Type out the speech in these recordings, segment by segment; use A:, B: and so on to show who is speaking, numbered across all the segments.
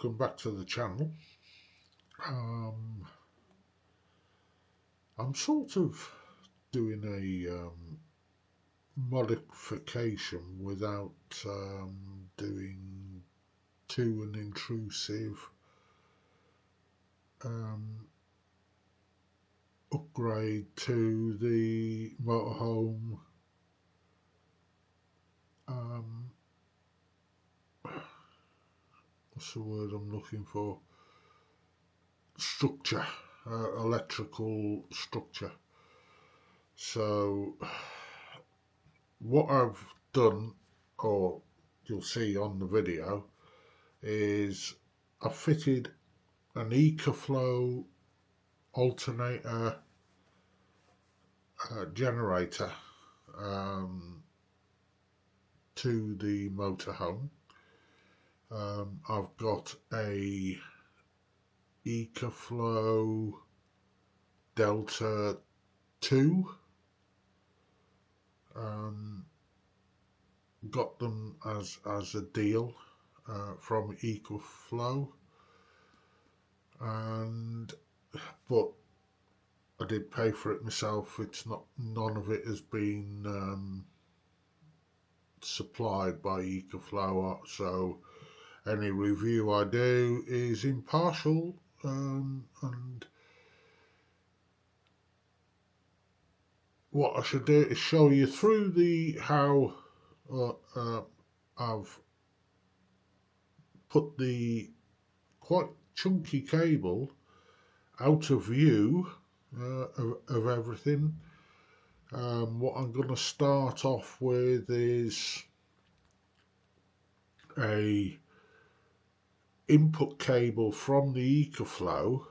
A: welcome back to the channel. I'm sort of doing a modification without doing too an intrusive upgrade to the motorhome what's the word I'm looking for? Structure, electrical structure. So what I've done, or you'll see on the video, is I fitted an Ecoflow alternator generator to the motorhome. I've got a Ecoflow Delta 2. Got them as a deal from Ecoflow, but I did pay for it myself. It's not, none of it has been supplied by Ecoflow, so any review I do is impartial, and what I should do is show you through how I've put the quite chunky cable out of view of everything. What I'm going to start off with is a input cable from the Ecoflow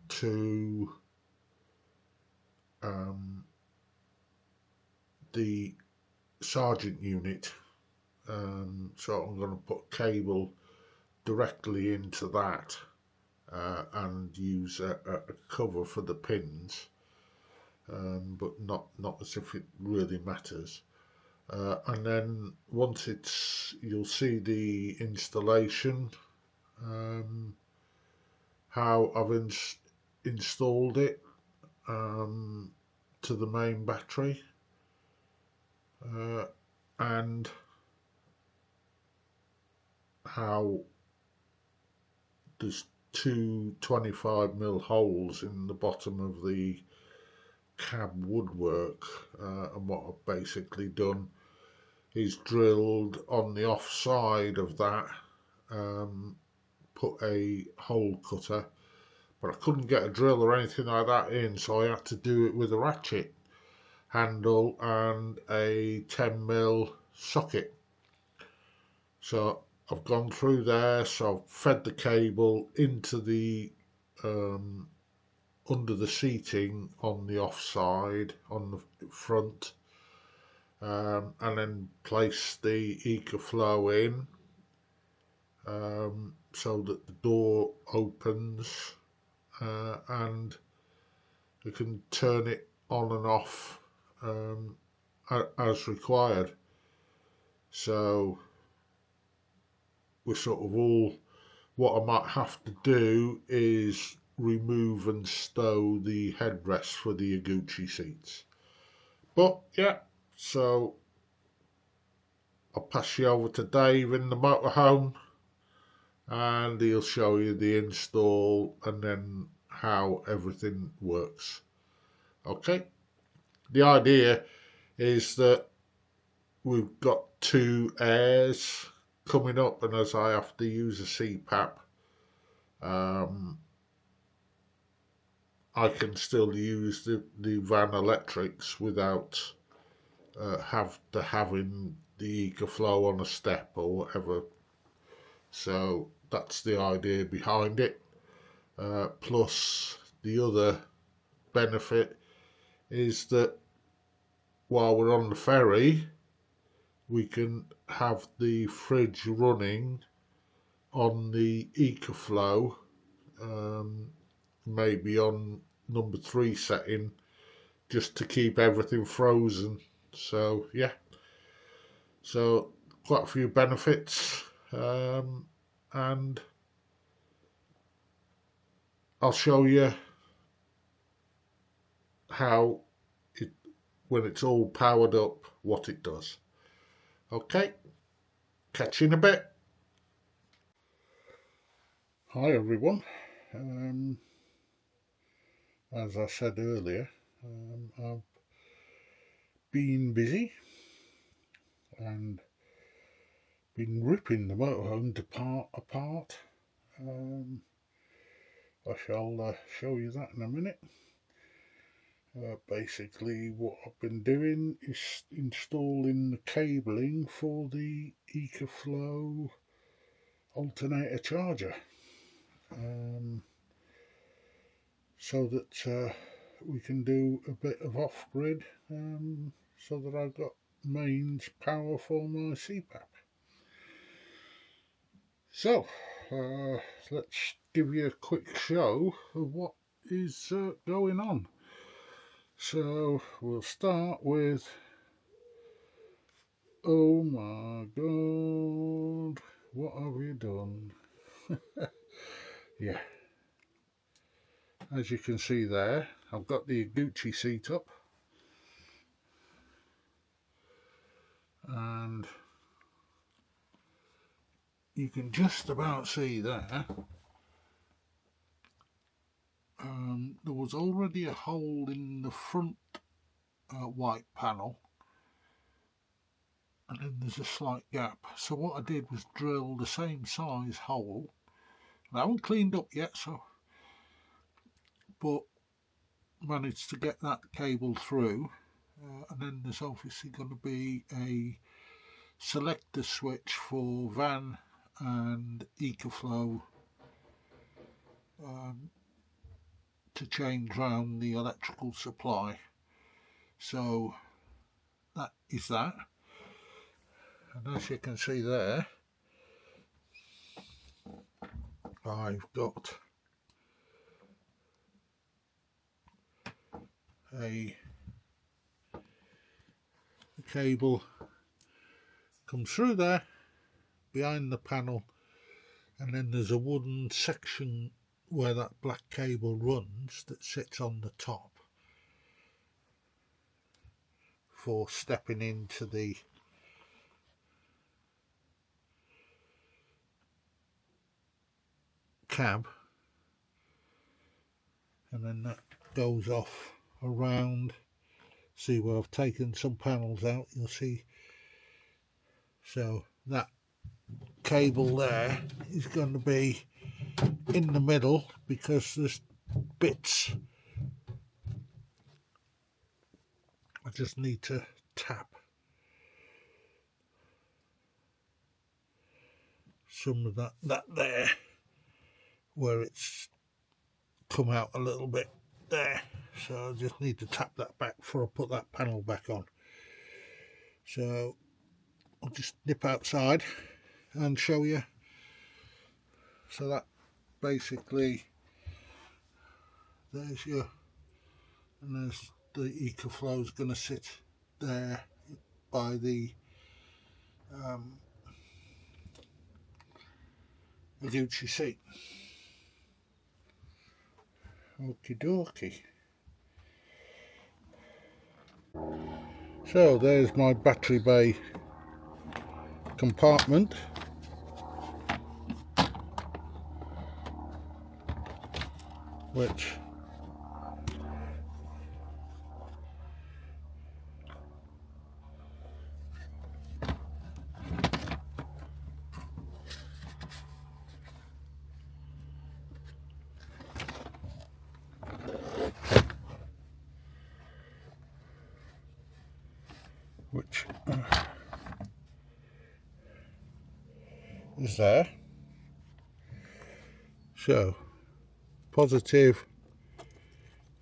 A: to the Sergeant unit. So I'm going to put cable directly into that and use a cover for the pins, but not as if it really matters. And then once you'll see the installation, how I've installed it to the main battery, and how there's two 25mm holes in the bottom of the cab woodwork, and what I've basically done is drilled on the off side of that, put a hole cutter, but I couldn't get a drill or anything like that in, so I had to do it with a ratchet handle and a 10mm socket. So I've gone through there, so I've fed the cable into the under the seating on the off side, on the front, and then place the Ecoflow in, so that the door opens, and you can turn it on and off as required. So we're sort of all, what I might have to do is remove and stow the headrest for the Iguchi seats. But yeah, so I'll pass you over to Dave in the motorhome, and he'll show you the install and then how everything works. Okay, the idea is that we've got two airs coming up, and as I have to use a CPAP, I can still use the van electrics without having the Ecoflow on a step or whatever. So that's the idea behind it. Plus the other benefit is that while we're on the ferry, we can have the fridge running on the Ecoflow, maybe on number 3 setting, just to keep everything frozen. So yeah, so quite a few benefits, and I'll show you how it, when it's all powered up, what it does. Okay, catch you in a bit. Hi everyone. As I said earlier, I've been busy and been ripping the motorhome apart. I shall show you that in a minute. Basically what I've been doing is installing the cabling for the Ecoflow alternator charger, so that we can do a bit of off-grid, so that I've got mains power for my CPAP. So let's give you a quick show of what is going on. So we'll start with, oh my god, what have you done? Yeah, as you can see there, I've got the Gucci seat up, and you can just about see there, there was already a hole in the front white panel, and then there's a slight gap. So what I did was drill the same size hole. I haven't cleaned up yet, but managed to get that cable through, and then there's obviously going to be a selector switch for van and Ecoflow to change round the electrical supply. So that is that, and as you can see there, I've got the cable comes through there behind the panel, and then there's a wooden section where that black cable runs that sits on the top for stepping into the cab, and then that goes off around. See where I've taken some panels out, you'll see. So that cable there is going to be in the middle, because there's bits I just need to tap some of that there, where it's come out a little bit there, so I just need to tap that back before I put that panel back on. So I'll just nip outside and show you. So that basically, there's your, and there's the Ecoflow is going to sit there by the Gucci seat. Okie dokie. So there's my battery bay compartment, which is there. So positive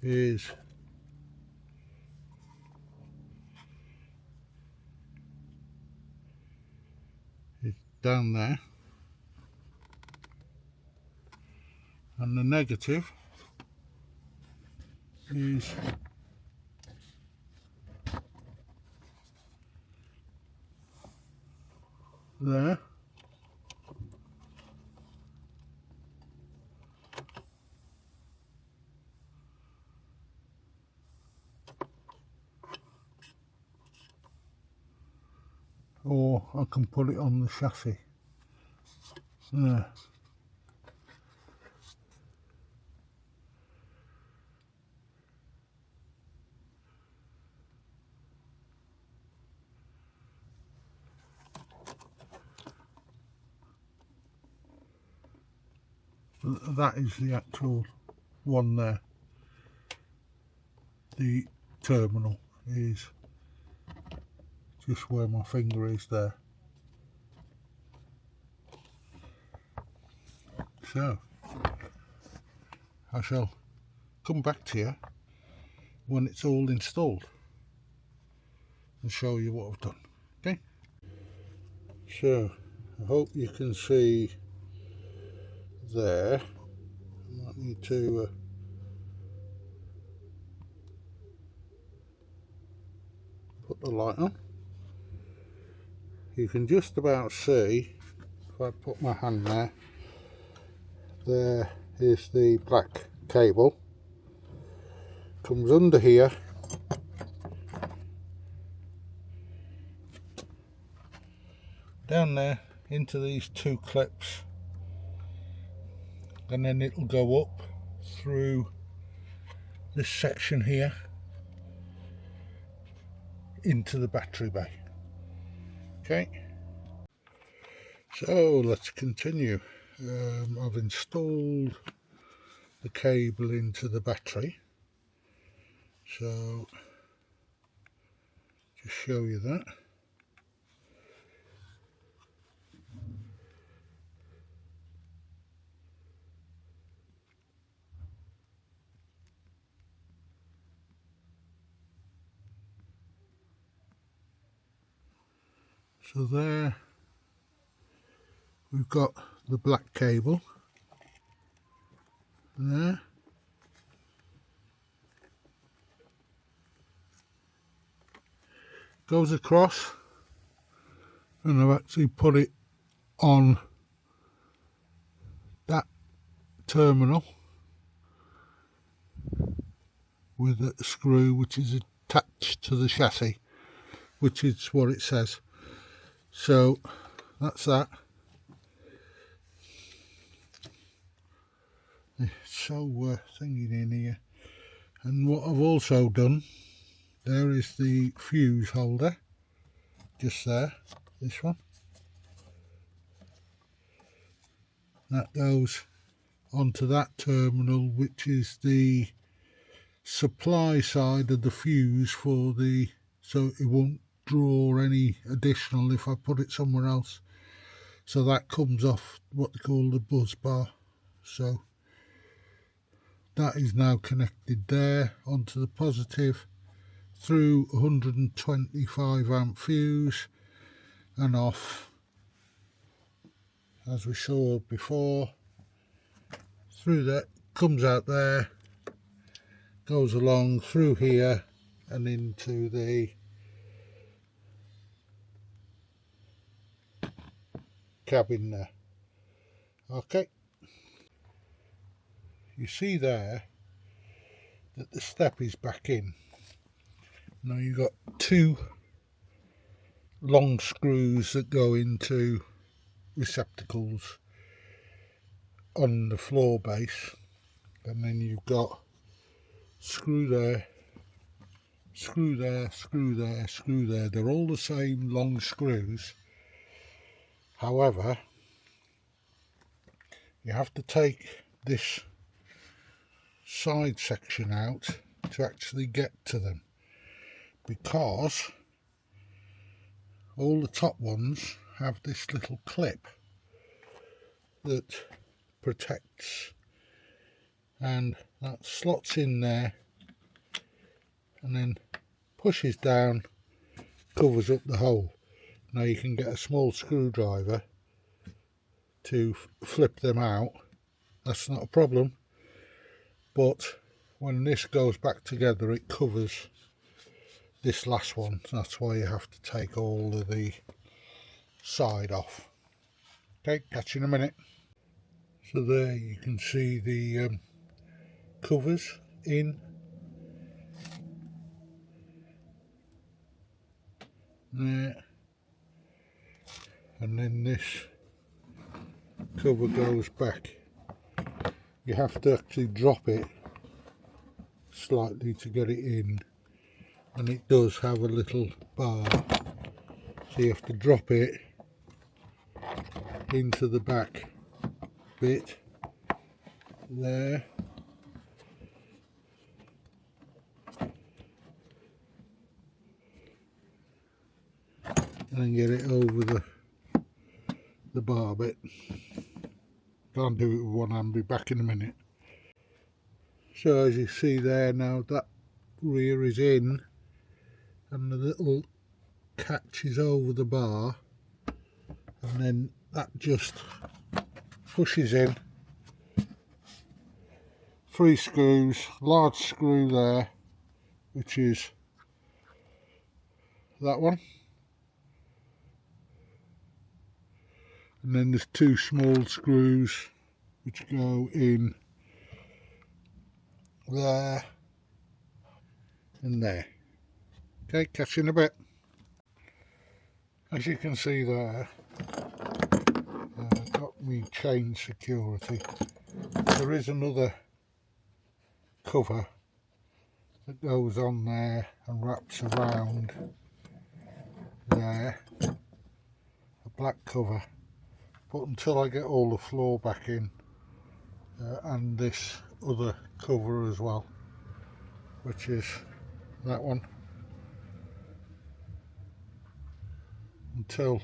A: is down there, and the negative is there. or I can put it on the chassis. There. That is the actual one there. The terminal is just where my finger is there. So I shall come back to you when it's all installed and show you what I've done. Okay, so I hope you can see there. I might need to put the light on. You can just about see, if I put my hand there is the black cable. Comes under here, down there into these two clips, and then it'll go up through this section here into the battery bay. Okay, so let's continue. I've installed the cable into the battery, so just show you that. So there we've got the black cable there. Goes across, and I've actually put it on that terminal with a screw which is attached to the chassis, which is what it says. So that's that. It's so thingy in here. And what I've also done, there is the fuse holder, just there, this one. That goes onto that terminal, which is the supply side of the fuse for the, so it won't draw any additional if I put it somewhere else. So that comes off what they call the buzz bar. So that is now connected there onto the positive through 125 amp fuse and off, as we saw before, through that, comes out there, goes along through here and into the cabin there. Okay, you see there that the step is back in. Now you've got two long screws that go into receptacles on the floor base, and then you've got screw there, screw there, screw there, screw there. They're all the same long screws. However, you have to take this side section out to actually get to them, because all the top ones have this little clip that protects, and that slots in there and then pushes down, covers up the hole. Now you can get a small screwdriver to flip them out, that's not a problem, but when this goes back together it covers this last one. That's why you have to take all of the side off. Okay, catch you in a minute. So there you can see the covers in there, and then this cover goes back. You have to actually drop it slightly to get it in, and it does have a little bar, so you have to drop it into the back bit there, and then get it over the bar bit. Can't do it with one hand, be back in a minute. So as you see there now, that rear is in and the little catch is over the bar, and then that just pushes in. 3 screws, large screw there, which is that one, and then there's 2 small screws which go in there and there. Okay, catch you in a bit. As you can see there, got me chain security. There is another cover that goes on there and wraps around there, a black cover, but until I get all the floor back in, and this other cover as well, which is that one, until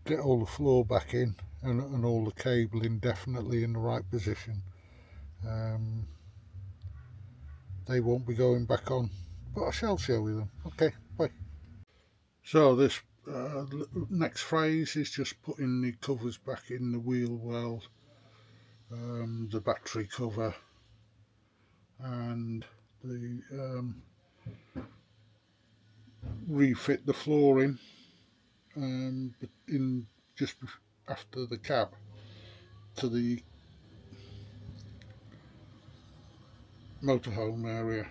A: get all the floor back in and all the cabling definitely in the right position, they won't be going back on, but I shall show you them. Okay, bye. So this next phase is just putting the covers back in the wheel well, the battery cover, and the refit the flooring in just after the cab to the motorhome area.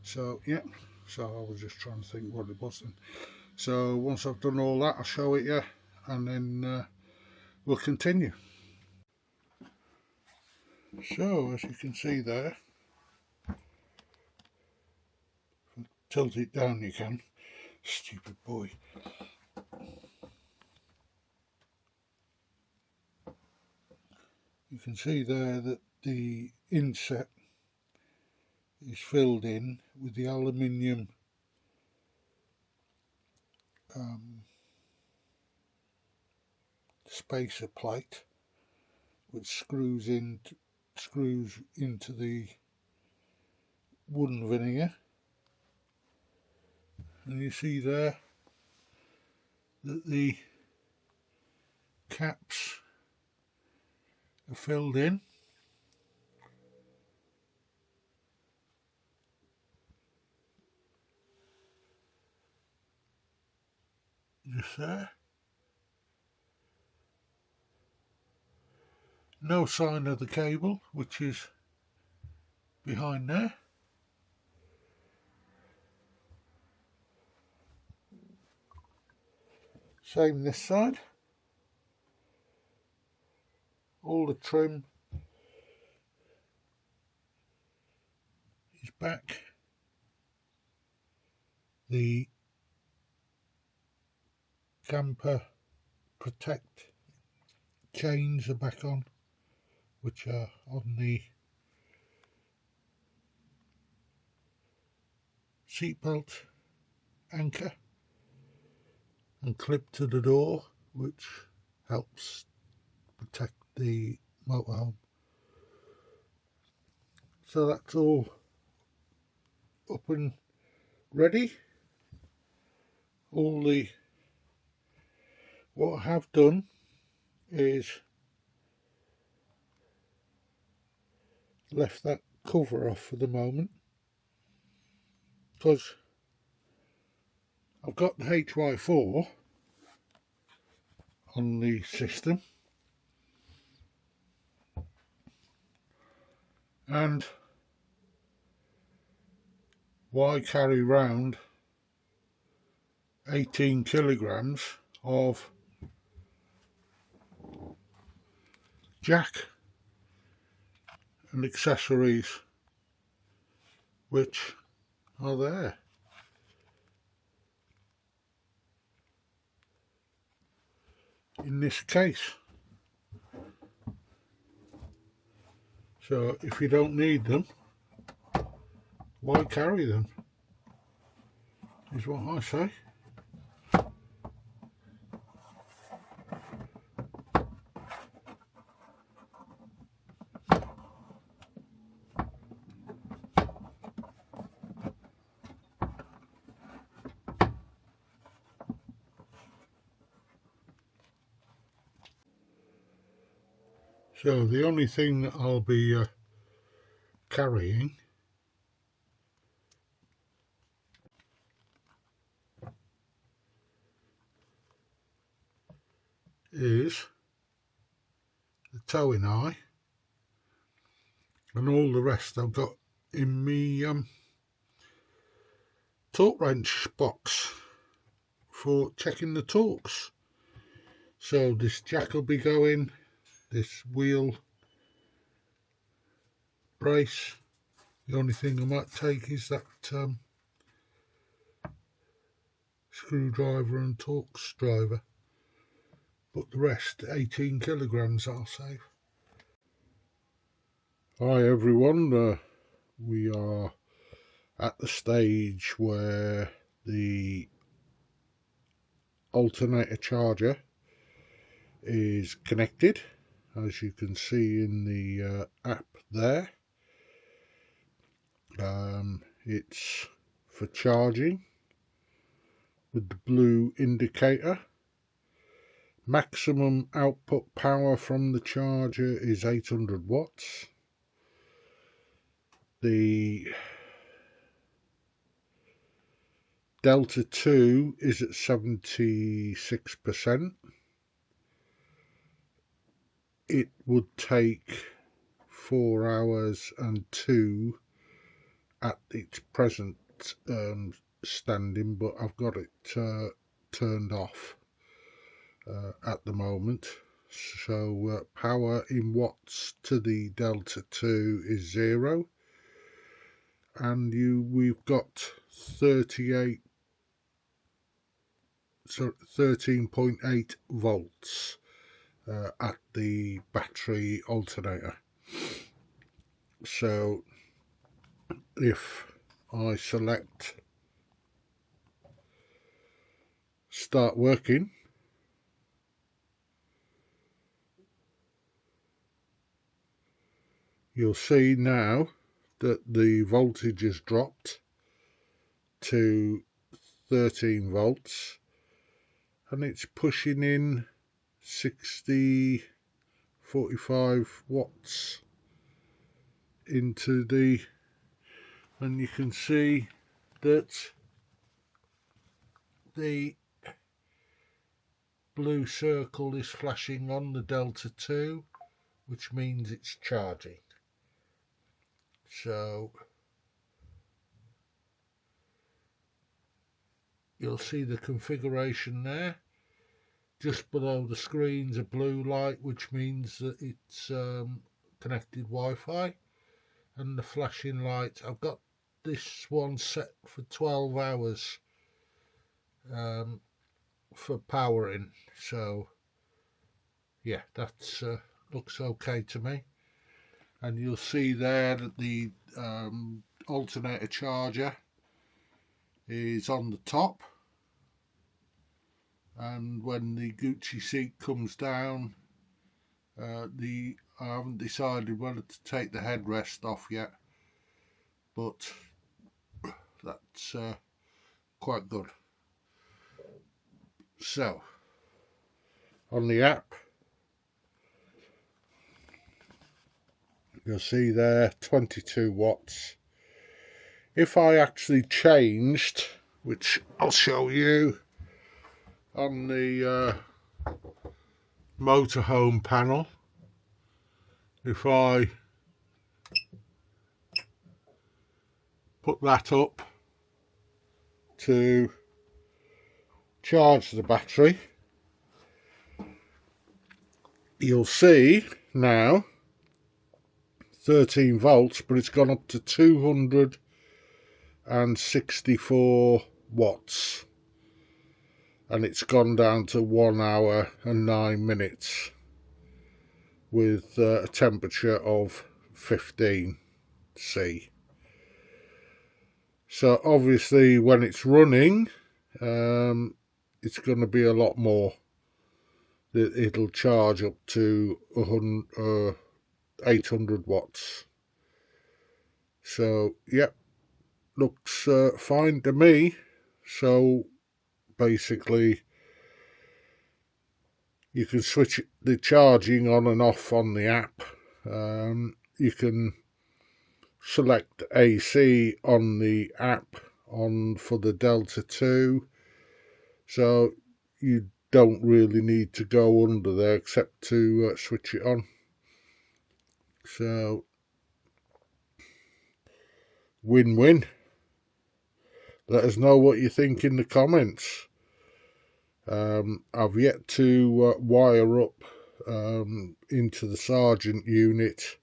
A: So yeah, so I was just trying to think what it was then. So once I've done all that, I'll show it you, and then we'll continue. So as you can see there, tilt it down you can, stupid boy. You can see there that the inset is filled in with the aluminium spacer plate, which screws into the wooden veneer, and you see there that the caps are filled in. Just there. No sign of the cable, which is behind there. Same this side. All the trim is back. The camper protect chains are back on, which are on the seatbelt anchor and clipped to the door, which helps protect the motorhome. So that's all up and ready. What I have done is left that cover off for the moment, because I've got the HY4 on the system, and why carry round 18 kilograms of jack and accessories which are there. In this case. So if you don't need them, why carry them, is what I say. So the only thing that I'll be carrying is the towing eye, and all the rest I've got in me torque wrench box for checking the torques. So this jack will be going, this wheel brace. The only thing I might take is that screwdriver and Torx driver, but the rest, 18 kilograms, I'll save. Hi everyone, we are at the stage where the alternator charger is connected, as you can see in the app there. It's for charging with the blue indicator. Maximum output power from the charger is 800 watts. The Delta 2 is at 76%. It would take 4 hours and 2 at its present standing, but I've got it turned off at the moment. So power in watts to the Delta 2 is 0, and we've got 13.8 volts at the battery alternator. So if I select start working, you'll see now that the voltage has dropped to 13 volts and it's pushing in 45 watts into the, and you can see that the blue circle is flashing on the Delta 2, which means it's charging. So you'll see the configuration there. Just below the screen's a blue light, which means that it's connected Wi-Fi, and the flashing light, I've got this one set for 12 hours for powering. So yeah, that's looks okay to me. And you'll see there that the alternator charger is on the top, and when the Gucci seat comes down, I haven't decided whether to take the headrest off yet, but that's quite good. So on the app, you'll see there 22 watts. If I actually changed, which I'll show you on the motorhome panel, if I put that up to charge the battery, you'll see now 13 volts, but it's gone up to 264 watts, and it's gone down to 1 hour and 9 minutes with a temperature of 15°C. So obviously when it's running, it's going to be a lot more. It'll charge up to 800 watts. So yep, looks fine to me. So basically you can switch the charging on and off on the app. You can select AC on the app for the Delta 2, so you don't really need to go under there except to switch it on. So win-win. Let us know what you think in the comments. I've yet to wire up into the Sergeant unit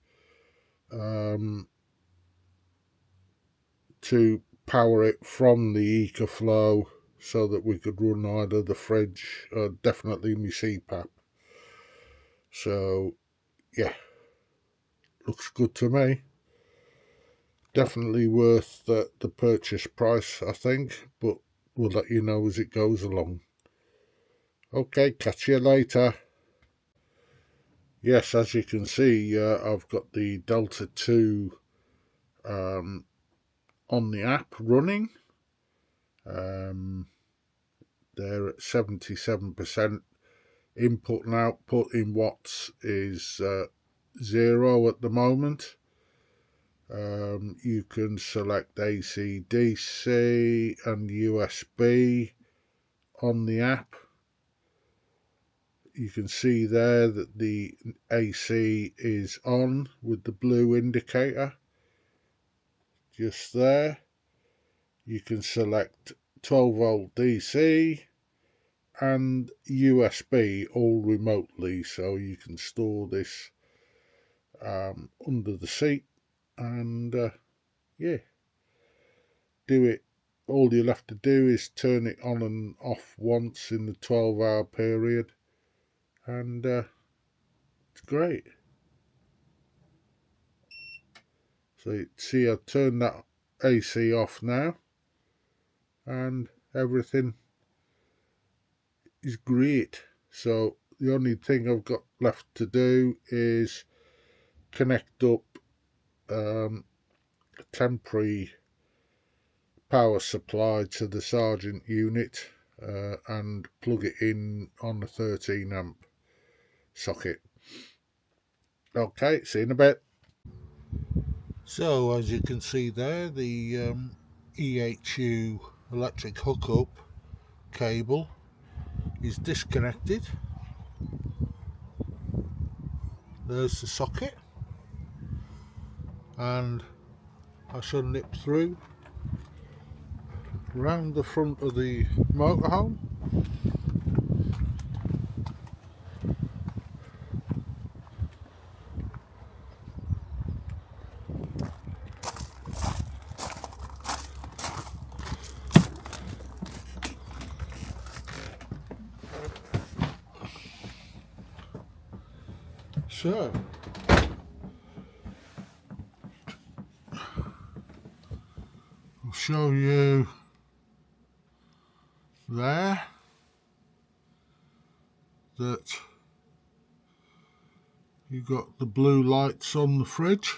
A: to power it from the Ecoflow so that we could run either the fridge or definitely my CPAP. So yeah, looks good to me. Definitely worth the purchase price, I think, but we'll let you know as it goes along. Okay, catch you later. Yes, as you can see, I've got the Delta 2 on the app running. They're at 77%. Input and output in watts is 0 at the moment. You can select AC, DC and USB on the app. You can see there that the AC is on with the blue indicator just there. You can select 12 volt DC and USB all remotely, so you can store this under the seat and yeah, do it. All you'll have to do is turn it on and off once in the 12-hour period, and it's great. So you see, I've turned that AC off now and everything is great. So the only thing I've got left to do is connect up a temporary power supply to the Sergeant unit and plug it in on the 13 amp socket. Okay, see you in a bit. So as you can see there, the EHU electric hookup cable is disconnected. There's the socket, and I shall nip through round the front of the motorhome. So I'll show you there that you got the blue lights on the fridge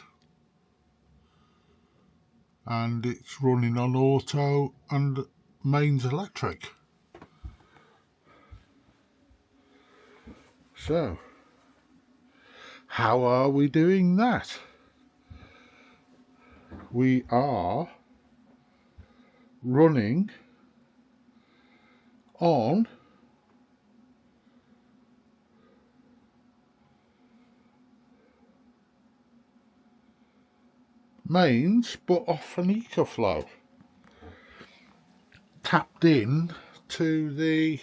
A: and it's running on auto and mains electric. So how are we doing that? We are running on mains but off an Ecoflow. tapped in to the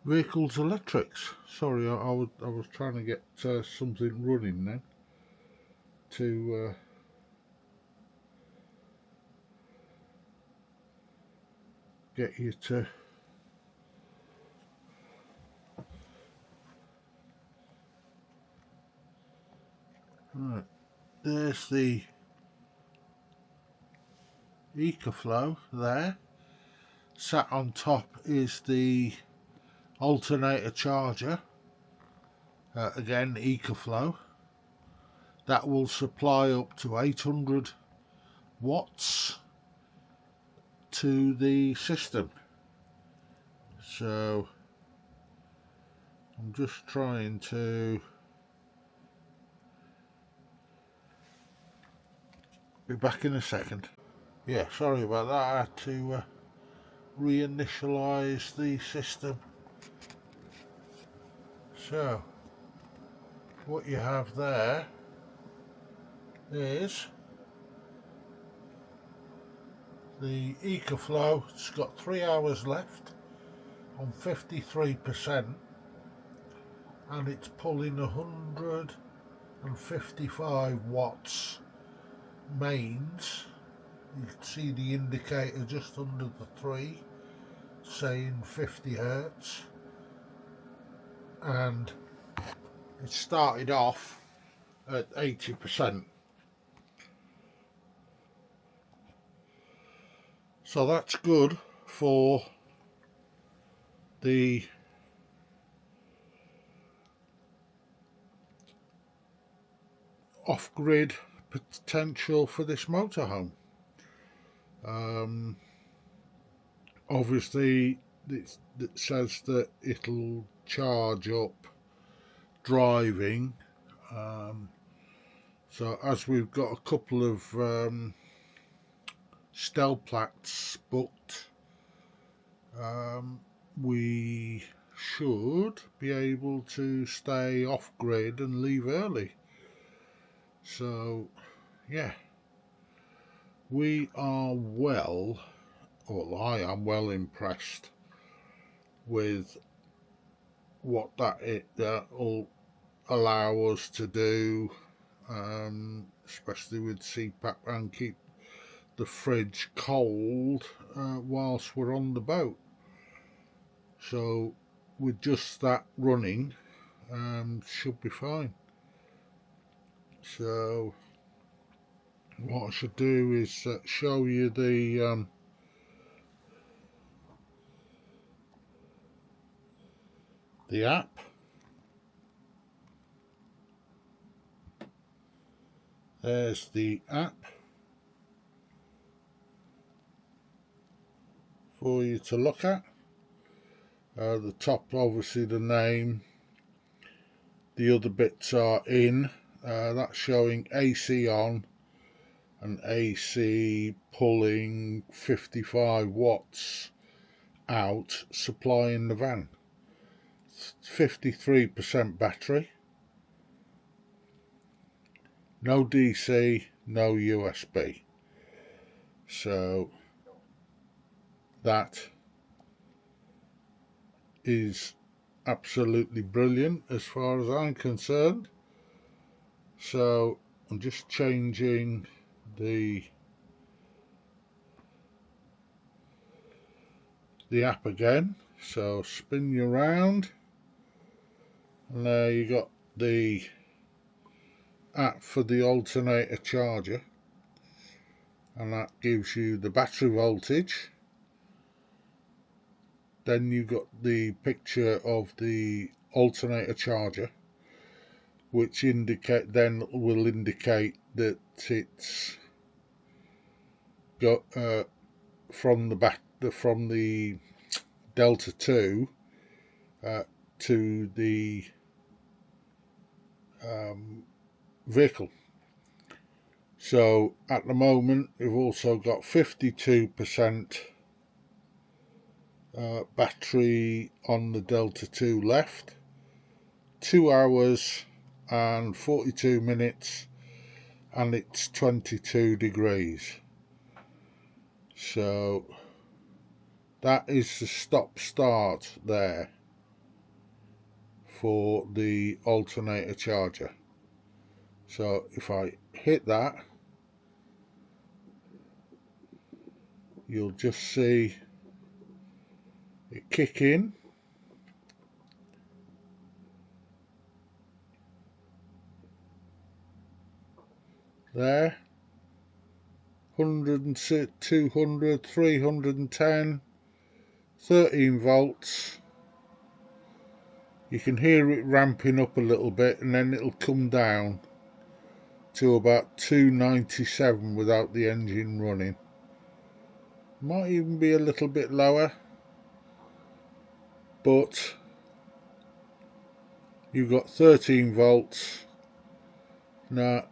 A: vehicle's electrics. Sorry, I was trying to get something running then to get you to right. There's the Ecoflow there. Sat on top is the alternator charger. Again, Ecoflow. That will supply up to 800 watts to the system. So I'm just trying to be back in a second. Yeah, sorry about that. I had to reinitialize the system. So what you have there is the Ecoflow. It's got 3 hours left on 53%, and it's pulling 155 watts mains. You can see the indicator just under the 3 saying 50 hertz, and it started off at 80%. So that's good for the off-grid potential for this motorhome. Obviously it says that it'll charge up driving, so as we've got a couple of Stelplats booked, we should be able to stay off grid and leave early. So yeah, we are well, or I am well impressed with what that will allow us to do, especially with CPAP, and keep the fridge cold whilst we're on the boat. So with just that running, should be fine. So what I should do is show you the app. There's the app for you to look at. The top, obviously the name, the other bits are in. That's showing AC on and AC pulling 55 watts out, supplying the van. 53% battery, no DC, no USB. So that is absolutely brilliant as far as I'm concerned. So I'm just changing the app again. So spin you around, and there you got the app for the alternator charger, and that gives you the battery voltage. Then you got the picture of the alternator charger, which will indicate that it's got from the Delta 2 to the vehicle. So at the moment we've also got 52% battery on the Delta 2 left, 2 hours and 42 minutes, and it's 22 degrees. So that is the stop start there for the alternator charger. So if I hit that, you'll just see it kick in. There, 100, 200, 310, 13 volts. You can hear it ramping up a little bit, and then it'll come down to about 297 without the engine running. Might even be a little bit lower, but you've got 13 volts. Now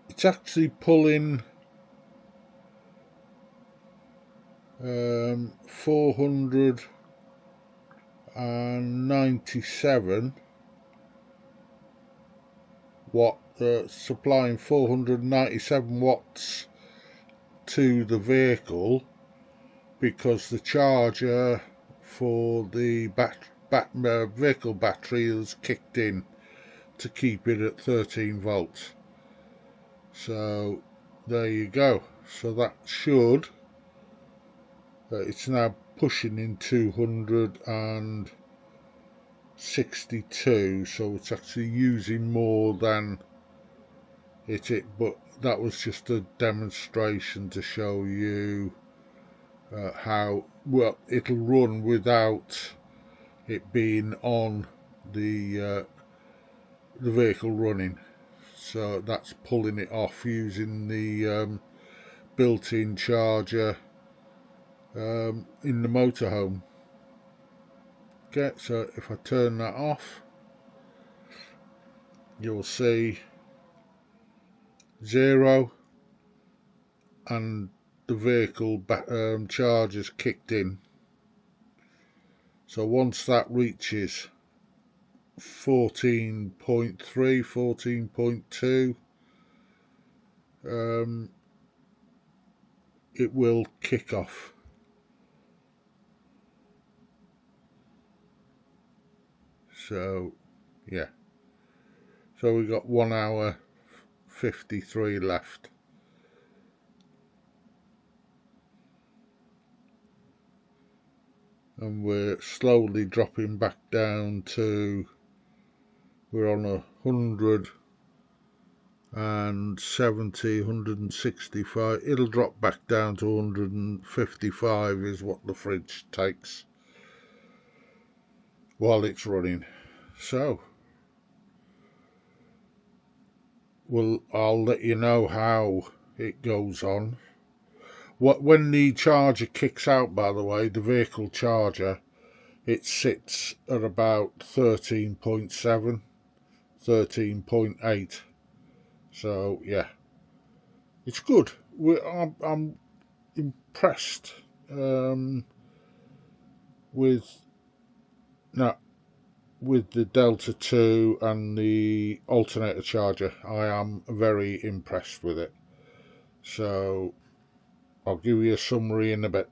A: it's actually pulling 497 watt, supplying 497 watts to the vehicle, because the charger for the vehicle battery has kicked in to keep it at 13 volts. So there you go. So that should, it's now pushing in 262, so it's actually using more than it, but that was just a demonstration to show you how well it'll run without it being on the vehicle running. So that's pulling it off using the built-in charger in the motorhome. Okay, so if I turn that off, you'll see 0 and the vehicle charger's kicked in. So once that reaches 14.3, 14.2, it will kick off. So yeah, so we've got 1 hour 53 left. And we're slowly dropping back down to, we're on 170, 165. It'll drop back down to 155 is what the fridge takes while it's running. So I'll let you know how it goes on. When the charger kicks out, by the way, the vehicle charger, it sits at about 13.7, 13.8. So yeah, it's good. I'm impressed with the Delta 2 and the alternator charger. I am very impressed with it. So I'll give you a summary in a bit.